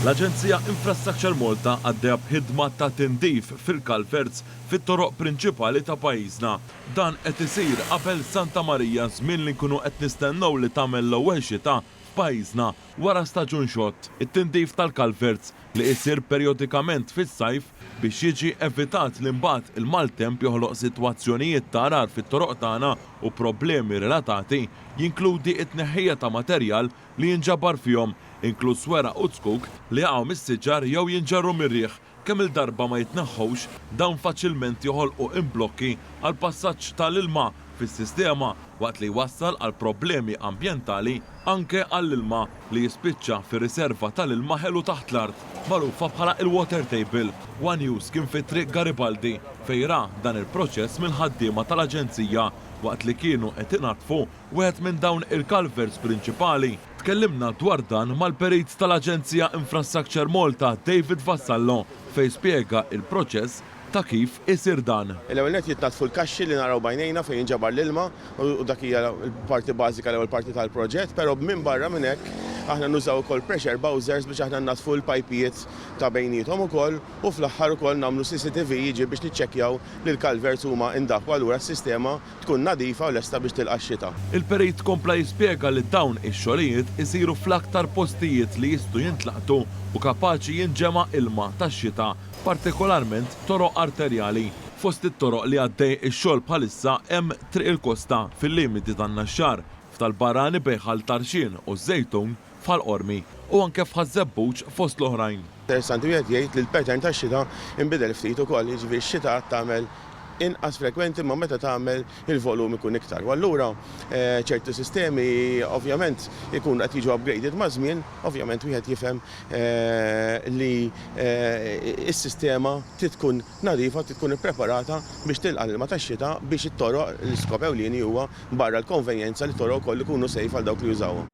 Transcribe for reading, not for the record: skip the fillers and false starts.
L-Aġenzija Infrastructure Malta għaddejja b'ħidma ta' tindif fil-kalverts fit-toroq prinċipali ta' pajjiżna. Dan qed isir qabel Santa Marija żmien li nkunu qed nistennew li tagħmel l-ewwel xita f'pajjiżna wara staġun xott. It-tindif tal-kalverts li jsir perjodikament fis-sajf biex jiġi evitat li mbagħad il-maltemp joħloq sitwazzjonijiet ta' arar fit-toroq tagħna u problemi relatati jinkludi t-tneħħija ta' materjal li jinġabar fihom inkluż wera u skuk li jaqgħu mis-siġar jew jinġarru mir-riħ kemm il-darba ma jitneħħux dawn faċilment joħolqu imblokki għal passaġġ tal-ilma fis-sistema waqt li jwassal għal problemi ambjentali anke għall-ilma li jispiċċa fir-riserva tal-ilma ħelu taħt l-art magħrufa bħala il-water table. One News kien fi triq Garibaldi fejn ra dan il-proċess mill-ħaddiema tal-Aġenzija waqt li kienu qed inaqtfu wieħed minn dawn il-kalverts prinċipali. Tkellimna dwar dan mal-perit tal-Aġenzija Infrastructure Malta David Vassallo fejn spjega il-proċess ta' kif isir dan. L-ewwel nett jitnatfu l-kaxxi li naraw bajnejna fejn jinġabar l-ilma u dak hija l-parti bażika l-ewwel parti tal-proġett, però minn barra minn hekk aħna nużaw ukoll pressure bowsers biex aħna natfu l-pajpijiet ta' bejniethom ukoll u fl-aħħar ukoll nagħmlu CCTV jiġi biex niċċekkjaw li l-kalverts huma indaqwa allura s-sistema tkun nadifa u lesta biex tilqa' x-xita. Il-perit kompla jispjega li dawn ix-xogħlijiet isiru fl-aktar postijiet li jistgħu jintlaqtu u kapaċi jinġema' ilma tax-xita, partikolarment toroq arterjali. Fost it-toroq li għaddej ix-xogħol bħalissa hemm triq il-kosta fil-limiti tan-Naxxar, f'tal-Barani bejn ħal-Tarxien u Żejtun f'Ħal-Qormi u anke f'Ħażebbuġ fost l-oħrajn. Interessanti wieħed jgħid li l-pattern tax-xita inbidel ftit ukoll, jiġifieri x-xita tagħmel inqas frekwenti ma meta tagħmel il-volum ikun iktar. U allura ċertu sistemi ovvjament ikun qed jiġu upgraded ma' żmien, ovvjament wieħed jifhem li s-sistema tkun nadifa, tkun ippreparata biex tilqa' l-ilma tax-xita biex it-toroq l-iskop ewlieni huwa barra l-konvenjenza li t-toroq ukoll ikunu sejf għal dawk li jużawhom.